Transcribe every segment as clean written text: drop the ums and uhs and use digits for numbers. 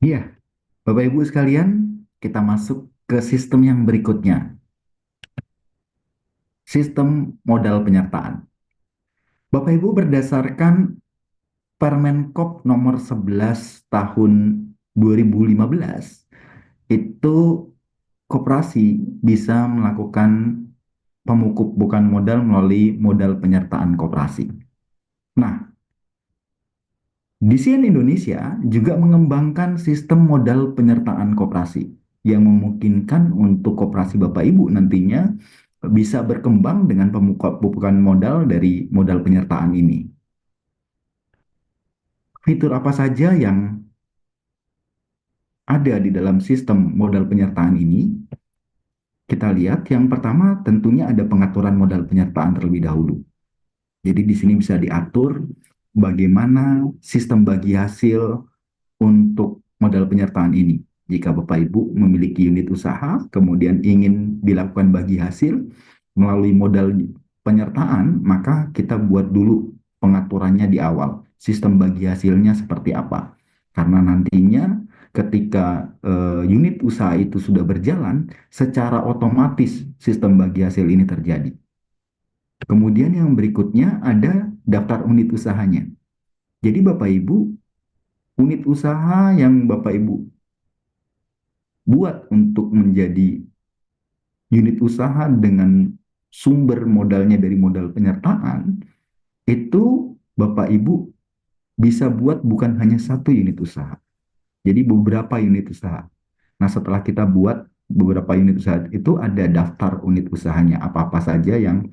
Iya, Bapak Ibu sekalian, kita masuk ke sistem yang berikutnya, sistem modal penyertaan. Bapak Ibu berdasarkan Permenkop nomor 11 tahun 2015, itu koperasi bisa melakukan pemupukan modal melalui modal penyertaan koperasi. Nah, DCN Indonesia juga mengembangkan sistem modal penyertaan koperasi yang memungkinkan untuk koperasi Bapak Ibu nantinya bisa berkembang dengan pemupukan modal dari modal penyertaan ini. Fitur apa saja yang ada di dalam sistem modal penyertaan ini? Kita lihat yang pertama tentunya ada pengaturan modal penyertaan terlebih dahulu. Jadi di sini bisa diatur bagaimana sistem bagi hasil untuk modal penyertaan ini. Jika Bapak Ibu memiliki unit usaha, kemudian ingin dilakukan bagi hasil melalui modal penyertaan, maka kita buat dulu pengaturannya di awal. Sistem bagi hasilnya seperti apa. Karena nantinya ketika unit usaha itu sudah berjalan, secara otomatis sistem bagi hasil ini terjadi. Kemudian yang berikutnya ada daftar unit usahanya. Jadi Bapak Ibu, unit usaha yang Bapak Ibu buat untuk menjadi unit usaha dengan sumber modalnya dari modal penyertaan, itu Bapak Ibu bisa buat bukan hanya satu unit usaha. Jadi beberapa unit usaha. Nah, setelah kita buat beberapa unit usaha itu ada daftar unit usahanya apa-apa saja yang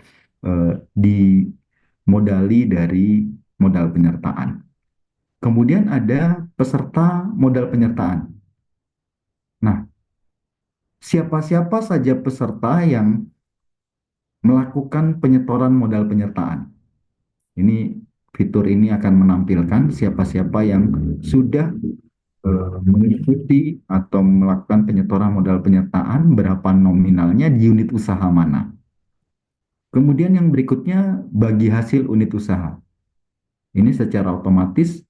dimodali dari modal penyertaan. Kemudian ada peserta modal penyertaan. Nah, siapa-siapa saja peserta yang melakukan penyetoran modal penyertaan. Ini fitur ini akan menampilkan siapa-siapa yang sudah mengikuti atau melakukan penyetoran modal penyertaan, berapa nominalnya di unit usaha mana. Kemudian yang berikutnya bagi hasil unit usaha. Ini secara otomatis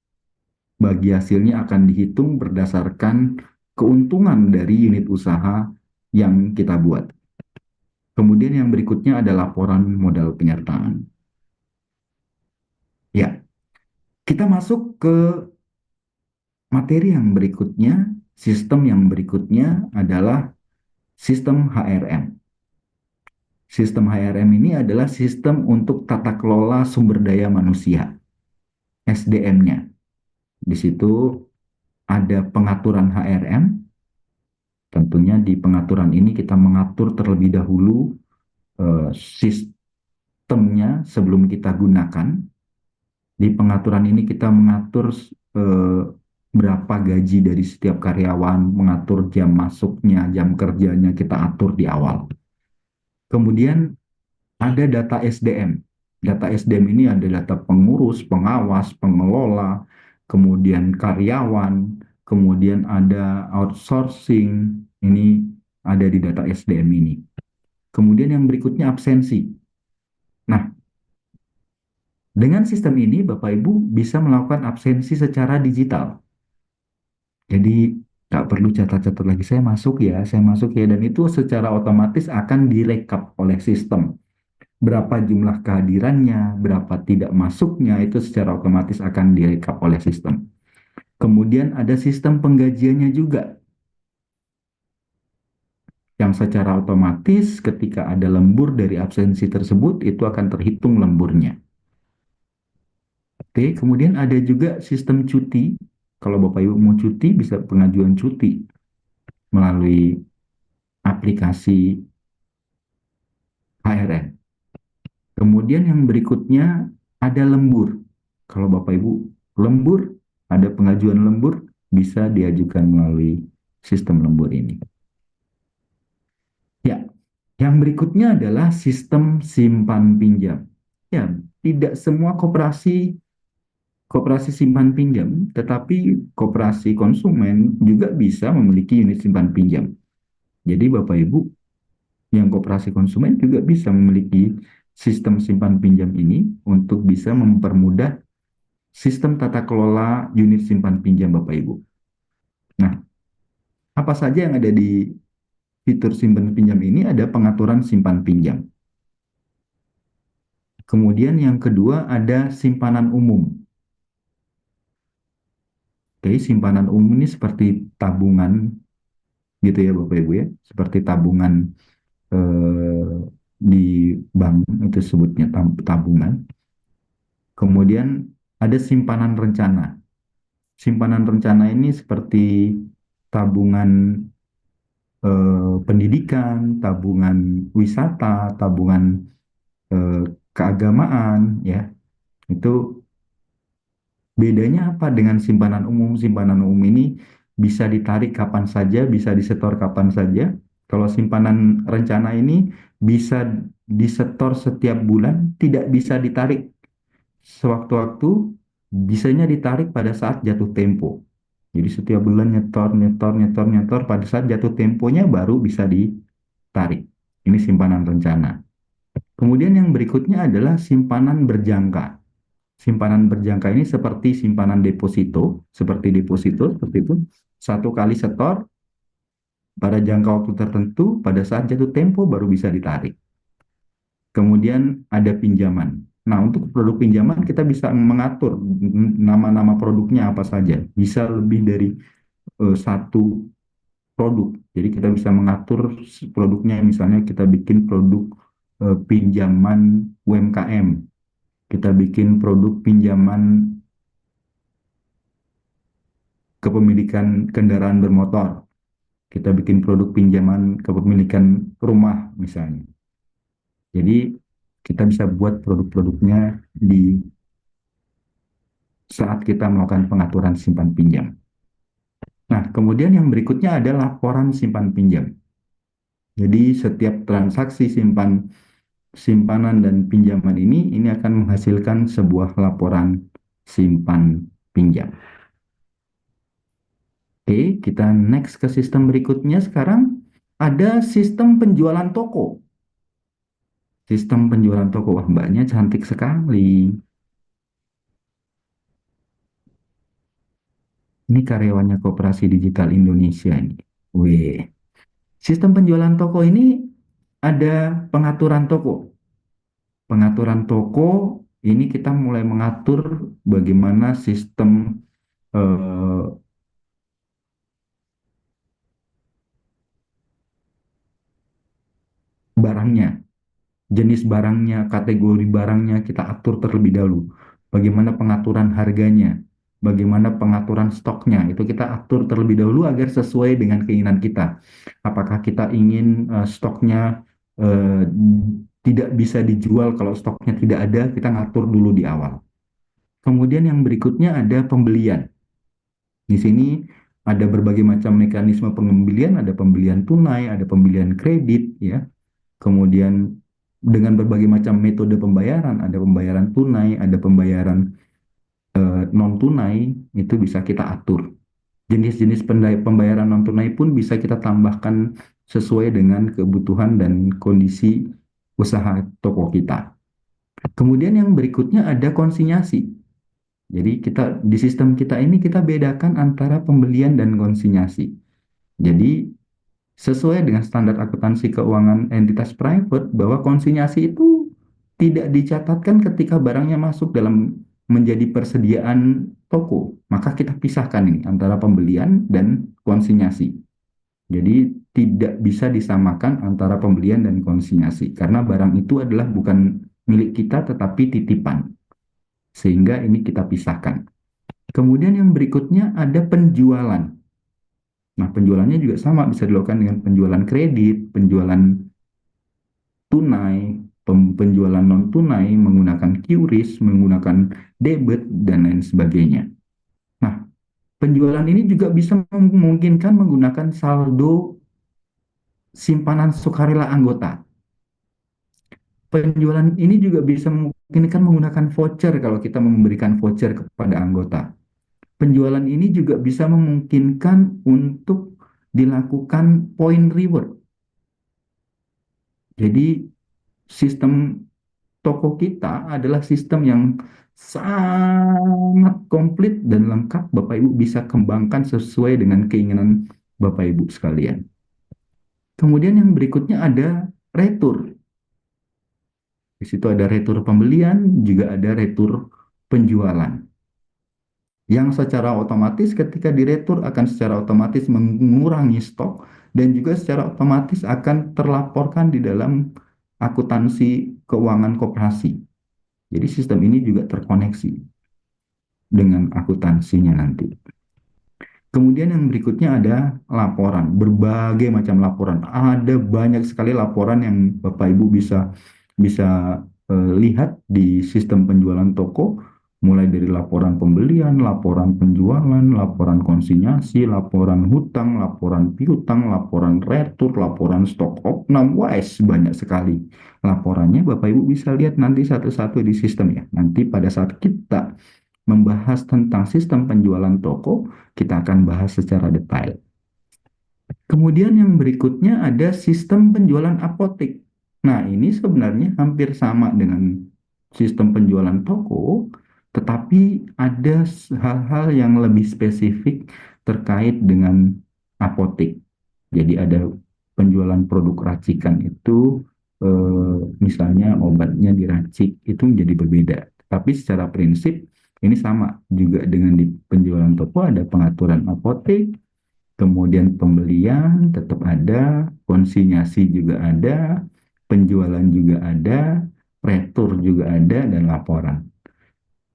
bagi hasilnya akan dihitung berdasarkan keuntungan dari unit usaha yang kita buat. Kemudian yang berikutnya ada laporan modal penyertaan. Ya, kita masuk ke materi yang berikutnya, sistem yang berikutnya adalah sistem HRM. Sistem HRM ini adalah sistem untuk tata kelola sumber daya manusia, SDM-nya. Di situ ada pengaturan HRM. Tentunya di pengaturan ini kita mengatur terlebih dahulu sistemnya sebelum kita gunakan. Di pengaturan ini kita mengatur eh, berapa gaji dari setiap karyawan, mengatur jam masuknya, jam kerjanya kita atur di awal. Kemudian ada data SDM. Data SDM ini ada data pengurus, pengawas, pengelola, kemudian karyawan, kemudian ada outsourcing, ini ada di data SDM ini. Kemudian yang berikutnya absensi. Nah, dengan sistem ini Bapak Ibu bisa melakukan absensi secara digital. Jadi nggak perlu catat-catat lagi, saya masuk ya, dan itu secara otomatis akan direkap oleh sistem. Berapa jumlah kehadirannya, berapa tidak masuknya, itu secara otomatis akan direkap oleh sistem. Kemudian ada sistem penggajiannya juga, yang secara otomatis ketika ada lembur dari absensi tersebut, itu akan terhitung lemburnya. Oke, kemudian ada juga sistem cuti. Kalau Bapak Ibu mau cuti, bisa pengajuan cuti melalui aplikasi HRN. Kemudian yang berikutnya ada lembur. Kalau Bapak Ibu lembur, ada pengajuan lembur, bisa diajukan melalui sistem lembur ini. Ya, yang berikutnya adalah sistem simpan pinjam. Ya, tidak semua koperasi simpan pinjam, tetapi koperasi konsumen juga bisa memiliki unit simpan pinjam. Jadi Bapak Ibu yang koperasi konsumen juga bisa memiliki sistem simpan pinjam ini untuk bisa mempermudah sistem tata kelola unit simpan pinjam Bapak Ibu. Nah, apa saja yang ada di fitur simpan pinjam ini? Ada pengaturan simpan pinjam. Kemudian yang kedua ada simpanan umum. Oke, simpanan umum ini seperti tabungan gitu ya Bapak Ibu ya, seperti tabungan eh, di bank itu sebutnya tabungan. Kemudian ada simpanan rencana. Simpanan rencana ini seperti tabungan pendidikan, tabungan wisata, tabungan eh, keagamaan ya. Itu bedanya apa dengan simpanan umum? Simpanan umum ini bisa ditarik kapan saja, bisa disetor kapan saja. Kalau simpanan rencana ini bisa disetor setiap bulan, tidak bisa ditarik sewaktu-waktu, bisanya ditarik pada saat jatuh tempo. Jadi setiap bulan nyetor, nyetor, nyetor, nyetor, pada saat jatuh temponya baru bisa ditarik. Ini simpanan rencana. Kemudian yang berikutnya adalah simpanan berjangka. Simpanan berjangka ini seperti simpanan deposito, seperti itu. Satu kali setor pada jangka waktu tertentu, pada saat jatuh tempo baru bisa ditarik. Kemudian ada pinjaman. Nah, untuk produk pinjaman kita bisa mengatur nama-nama produknya apa saja. Bisa lebih dari satu produk. Jadi kita bisa mengatur produknya, misalnya kita bikin produk pinjaman UMKM, kita bikin produk pinjaman kepemilikan kendaraan bermotor, kita bikin produk pinjaman kepemilikan rumah misalnya. Jadi kita bisa buat produk-produknya di saat kita melakukan pengaturan simpan pinjam. Nah, kemudian yang berikutnya ada laporan simpan pinjam. Jadi setiap transaksi simpanan dan pinjaman ini akan menghasilkan sebuah laporan simpan pinjam. Oke, kita next ke sistem berikutnya sekarang. Ada sistem penjualan toko. Sistem penjualan toko, wah mbaknya cantik sekali. Ini karyawannya Koperasi Digital Indonesia ini. Wih. Sistem penjualan toko ini ada pengaturan toko. Pengaturan toko ini kita mulai mengatur bagaimana sistem eh, barangnya, jenis barangnya, kategori barangnya kita atur terlebih dahulu. Bagaimana pengaturan harganya, bagaimana pengaturan stoknya, itu kita atur terlebih dahulu agar sesuai dengan keinginan kita. Apakah kita ingin stoknya eh, tidak bisa dijual kalau stoknya tidak ada, kita ngatur dulu di awal. Kemudian yang berikutnya ada pembelian. Di sini ada berbagai macam mekanisme pembelian, ada pembelian tunai, ada pembelian kredit, ya. Kemudian dengan berbagai macam metode pembayaran, ada pembayaran tunai, ada pembayaran non tunai, itu bisa kita atur. Jenis-jenis pembayaran non tunai pun bisa kita tambahkan sesuai dengan kebutuhan dan kondisi usaha toko kita. Kemudian yang berikutnya ada konsinyasi. Jadi kita di sistem kita ini kita bedakan antara pembelian dan konsinyasi. Jadi sesuai dengan standar akuntansi keuangan entitas private bahwa konsinyasi itu tidak dicatatkan ketika barangnya masuk dalam menjadi persediaan toko. Maka kita pisahkan ini antara pembelian dan konsinyasi. Jadi tidak bisa disamakan antara pembelian dan konsinyasi karena barang itu adalah bukan milik kita tetapi titipan. Sehingga ini kita pisahkan. Kemudian yang berikutnya ada penjualan. Nah, penjualannya juga sama, bisa dilakukan dengan penjualan kredit, penjualan tunai, penjualan non tunai, menggunakan QRIS, menggunakan debit, dan lain sebagainya. Nah, penjualan ini juga bisa memungkinkan menggunakan saldo simpanan sukarela anggota. Penjualan ini juga bisa memungkinkan menggunakan voucher kalau kita memberikan voucher kepada anggota. Penjualan ini juga bisa memungkinkan untuk dilakukan point reward. Jadi sistem toko kita adalah sistem yang sangat komplit dan lengkap. Bapak Ibu bisa kembangkan sesuai dengan keinginan Bapak Ibu sekalian. Kemudian yang berikutnya ada retur. Di situ ada retur pembelian, juga ada retur penjualan. Yang secara otomatis ketika diretur akan secara otomatis mengurangi stok dan juga secara otomatis akan terlaporkan di dalam akuntansi keuangan koperasi. Jadi sistem ini juga terkoneksi dengan akuntansinya nanti. Kemudian yang berikutnya ada laporan, berbagai macam laporan. Ada banyak sekali laporan yang Bapak Ibu bisa bisa lihat di sistem penjualan toko, mulai dari laporan pembelian, laporan penjualan, laporan konsinyasi, laporan hutang, laporan piutang, laporan retur, laporan stok opnam. Wah, banyak sekali laporannya. Bapak Ibu bisa lihat nanti satu-satu di sistem ya. Nanti pada saat kita membahas tentang sistem penjualan toko, kita akan bahas secara detail. Kemudian yang berikutnya ada sistem penjualan apotek. Nah, ini sebenarnya hampir sama dengan sistem penjualan toko, tetapi ada hal-hal yang lebih spesifik terkait dengan apotek. Jadi ada penjualan produk racikan itu, misalnya obatnya diracik, itu menjadi berbeda. Tapi secara prinsip ini sama juga dengan di penjualan toko, ada pengaturan apotek, kemudian pembelian tetap ada, konsinyasi juga ada, penjualan juga ada, retur juga ada, dan laporan.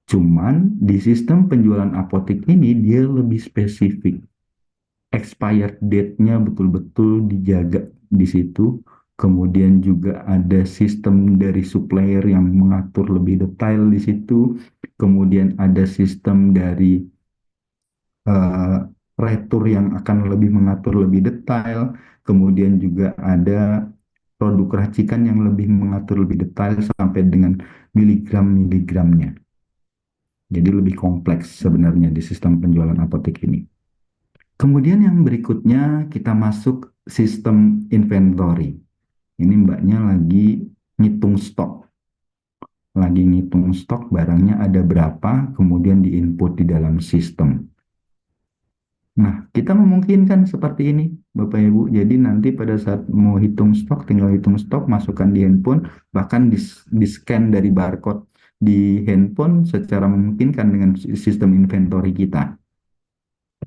Cuman di sistem penjualan apotek ini dia lebih spesifik. Expired date-nya betul-betul dijaga di situ. Kemudian juga ada sistem dari supplier yang mengatur lebih detail di situ. Kemudian ada sistem dari eh, retur yang akan lebih mengatur lebih detail. Kemudian juga ada produk racikan yang lebih mengatur lebih detail sampai dengan miligram-miligramnya. Jadi lebih kompleks sebenarnya di sistem penjualan apotek ini. Kemudian yang berikutnya kita masuk sistem inventory. Ini mbaknya lagi ngitung stok. Lagi ngitung stok barangnya ada berapa, kemudian diinput di dalam sistem. Nah, kita memungkinkan seperti ini, Bapak Ibu. Jadi nanti pada saat mau hitung stok, tinggal hitung stok, masukkan di handphone, bahkan di-scan dari barcode di handphone secara memungkinkan dengan sistem inventory kita.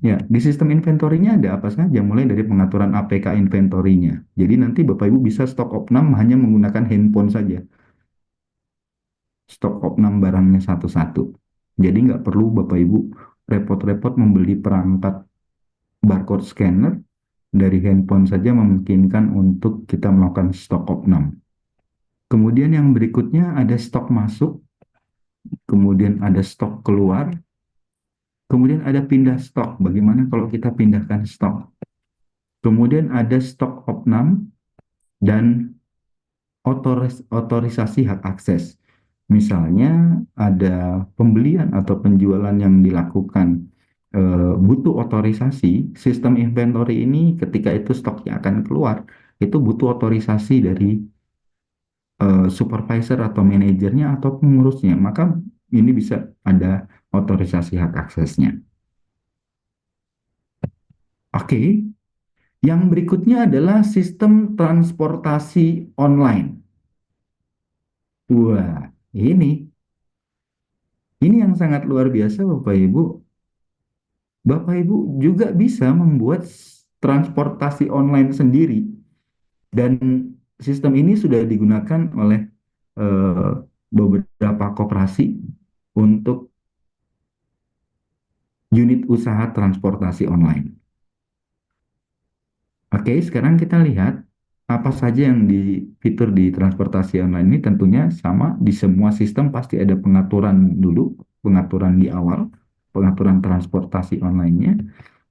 Ya, di sistem inventory-nya ada apa saja, mulai dari pengaturan APK inventory-nya. Jadi nanti Bapak Ibu bisa stok opnam hanya menggunakan handphone saja. Stok opnam barangnya satu-satu. Jadi nggak perlu Bapak Ibu repot-repot membeli perangkat barcode scanner. Dari handphone saja memungkinkan untuk kita melakukan stok opnam. Kemudian yang berikutnya ada stok masuk, kemudian ada stok keluar, kemudian ada pindah stok. Bagaimana kalau kita pindahkan stok? Kemudian ada stok opnam dan otorisasi hak akses. Misalnya ada pembelian atau penjualan yang dilakukan butuh otorisasi, sistem inventory ini ketika itu stoknya akan keluar, itu butuh otorisasi dari supervisor atau manajernya atau pengurusnya, maka ini bisa ada otorisasi hak aksesnya. Oke, yang berikutnya adalah sistem transportasi online. Wah, ini yang sangat luar biasa, Bapak Ibu. Bapak Ibu juga bisa membuat transportasi online sendiri, dan sistem ini sudah digunakan oleh eh, beberapa koperasi untuk unit usaha transportasi online. Oke, sekarang kita lihat apa saja yang di fitur di transportasi online ini. Tentunya sama di semua sistem pasti ada pengaturan dulu, pengaturan di awal, pengaturan transportasi online-nya.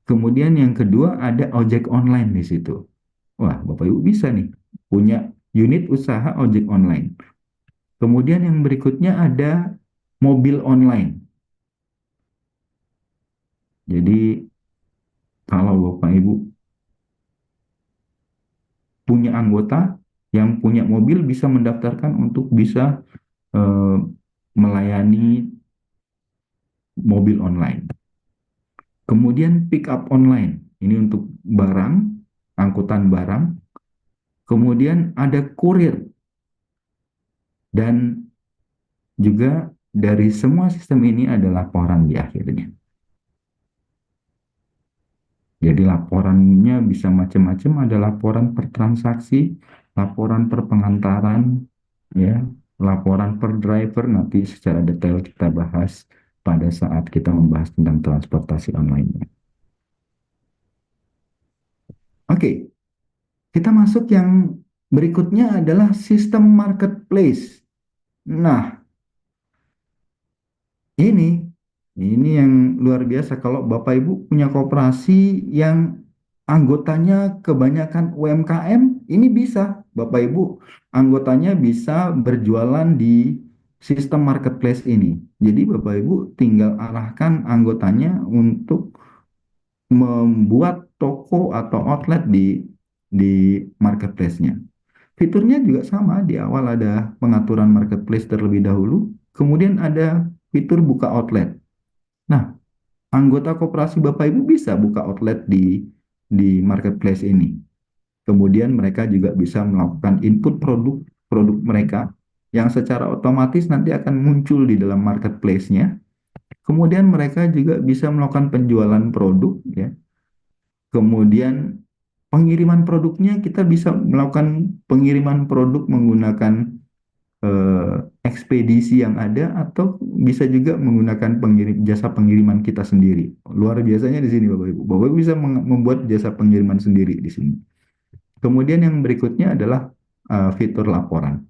Kemudian yang kedua ada ojek online di situ. Wah, Bapak Ibu bisa nih punya unit usaha ojek online. Kemudian yang berikutnya ada mobil online. Jadi kalau Bapak Ibu punya anggota yang punya mobil bisa mendaftarkan untuk bisa eh, melayani mobil online. Kemudian pick up online, ini untuk barang, angkutan barang. Kemudian ada kurir, dan juga dari semua sistem ini ada laporan di akhirnya. Jadi laporannya bisa macam-macam, ada laporan per transaksi, laporan per pengantaran, ya, laporan per driver, nanti secara detail kita bahas pada saat kita membahas tentang transportasi online. Oke, kita masuk yang berikutnya adalah sistem marketplace. Nah, Ini, ini yang luar biasa. Kalau Bapak Ibu punya koperasi yang anggotanya kebanyakan UMKM, ini bisa. Bapak Ibu anggotanya bisa berjualan di sistem marketplace ini. Jadi Bapak Ibu tinggal arahkan anggotanya untuk membuat toko atau outlet di marketplace-nya. Fiturnya juga sama, di awal ada pengaturan marketplace terlebih dahulu, kemudian ada fitur buka outlet. Nah, anggota koperasi Bapak Ibu bisa buka outlet di marketplace ini. Kemudian mereka juga bisa melakukan input produk mereka yang secara otomatis nanti akan muncul di dalam marketplace-nya. Kemudian mereka juga bisa melakukan penjualan produk, ya. Kemudian pengiriman produknya, kita bisa melakukan pengiriman produk menggunakan ekspedisi yang ada, atau bisa juga menggunakan jasa pengiriman kita sendiri. Luar biasanya di sini Bapak Ibu. Bapak Ibu bisa membuat jasa pengiriman sendiri di sini. Kemudian yang berikutnya adalah fitur laporan.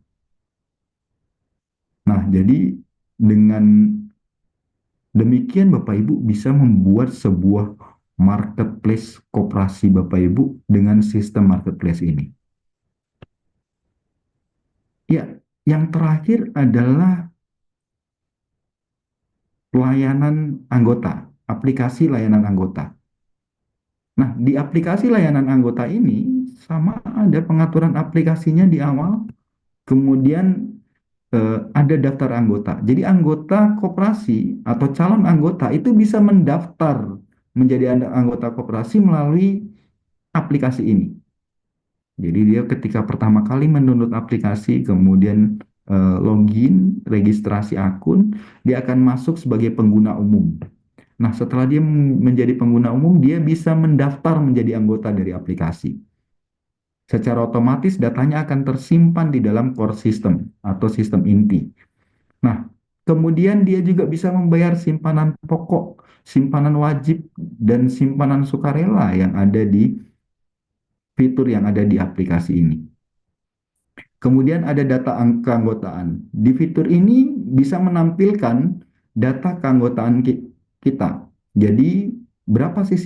Nah, jadi dengan demikian Bapak Ibu bisa membuat sebuah marketplace koperasi Bapak Ibu dengan sistem marketplace ini. Ya, yang terakhir adalah layanan anggota, aplikasi layanan anggota. Nah, di aplikasi layanan anggota ini sama ada pengaturan aplikasinya di awal, kemudian ada daftar anggota. Jadi anggota koperasi atau calon anggota itu bisa mendaftar menjadi anggota koperasi melalui aplikasi ini. Jadi dia ketika pertama kali mendownload aplikasi, kemudian login, registrasi akun, dia akan masuk sebagai pengguna umum. Nah, setelah dia menjadi pengguna umum, dia bisa mendaftar menjadi anggota dari aplikasi. Secara otomatis datanya akan tersimpan di dalam core system atau sistem inti. Nah, kemudian dia juga bisa membayar simpanan pokok, simpanan wajib, dan simpanan sukarela yang ada di fitur yang ada di aplikasi ini. Kemudian ada data keanggotaan. Di fitur ini bisa menampilkan data keanggotaan kita. Jadi berapa sih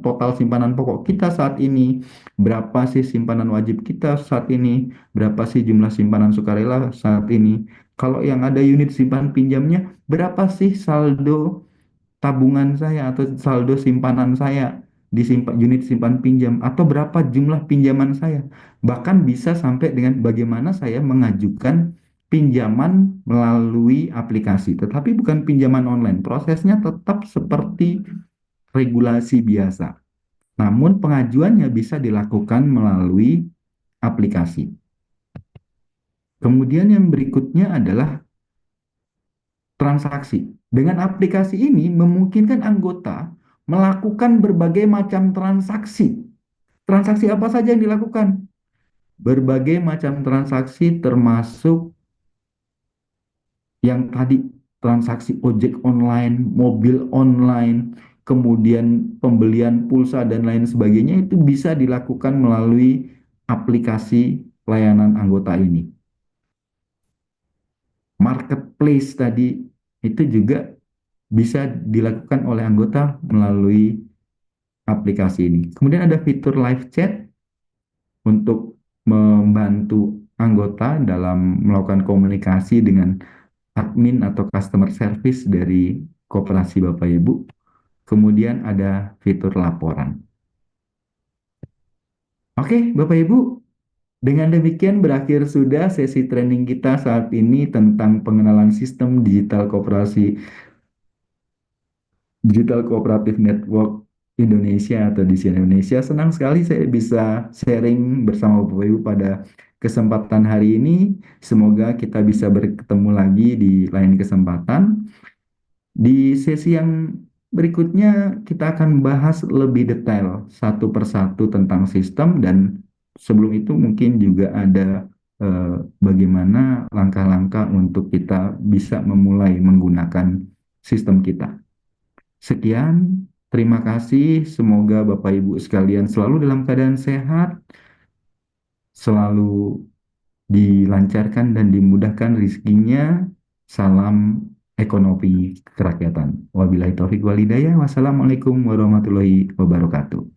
total simpanan pokok kita saat ini, berapa sih simpanan wajib kita saat ini, berapa sih jumlah simpanan sukarela saat ini. Kalau yang ada unit simpan pinjamnya, berapa sih saldo tabungan saya atau saldo simpanan saya di unit simpan pinjam, atau berapa jumlah pinjaman saya. Bahkan bisa sampai dengan bagaimana saya mengajukan pinjaman melalui aplikasi, tetapi bukan pinjaman online. Prosesnya tetap seperti regulasi biasa. Namun pengajuannya bisa dilakukan melalui aplikasi. Kemudian yang berikutnya adalah transaksi. Dengan aplikasi ini memungkinkan anggota melakukan berbagai macam transaksi. Transaksi apa saja yang dilakukan? Berbagai macam transaksi termasuk yang tadi, transaksi ojek online, mobil online, kemudian pembelian pulsa dan lain sebagainya, itu bisa dilakukan melalui aplikasi layanan anggota ini. Marketplace tadi itu juga bisa dilakukan oleh anggota melalui aplikasi ini. Kemudian ada fitur live chat untuk membantu anggota dalam melakukan komunikasi dengan admin atau customer service dari koperasi Bapak Ibu. Kemudian ada fitur laporan. Oke, Bapak Ibu, dengan demikian berakhir sudah sesi training kita saat ini tentang pengenalan sistem digital koperasi Digital Cooperative Network Indonesia atau di sini Indonesia. Senang sekali saya bisa sharing bersama Bapak Ibu pada kesempatan hari ini. Semoga kita bisa bertemu lagi di lain kesempatan. Di sesi yang berikutnya kita akan bahas lebih detail satu persatu tentang sistem dan sebelum itu mungkin juga ada bagaimana langkah-langkah untuk kita bisa memulai menggunakan sistem kita. Sekian, terima kasih. Semoga Bapak Ibu sekalian selalu dalam keadaan sehat, selalu dilancarkan dan dimudahkan rezekinya. Salam ekonomi kerakyatan. Wabillahi taufiq walhidayah. Wassalamualaikum warahmatullahi wabarakatuh.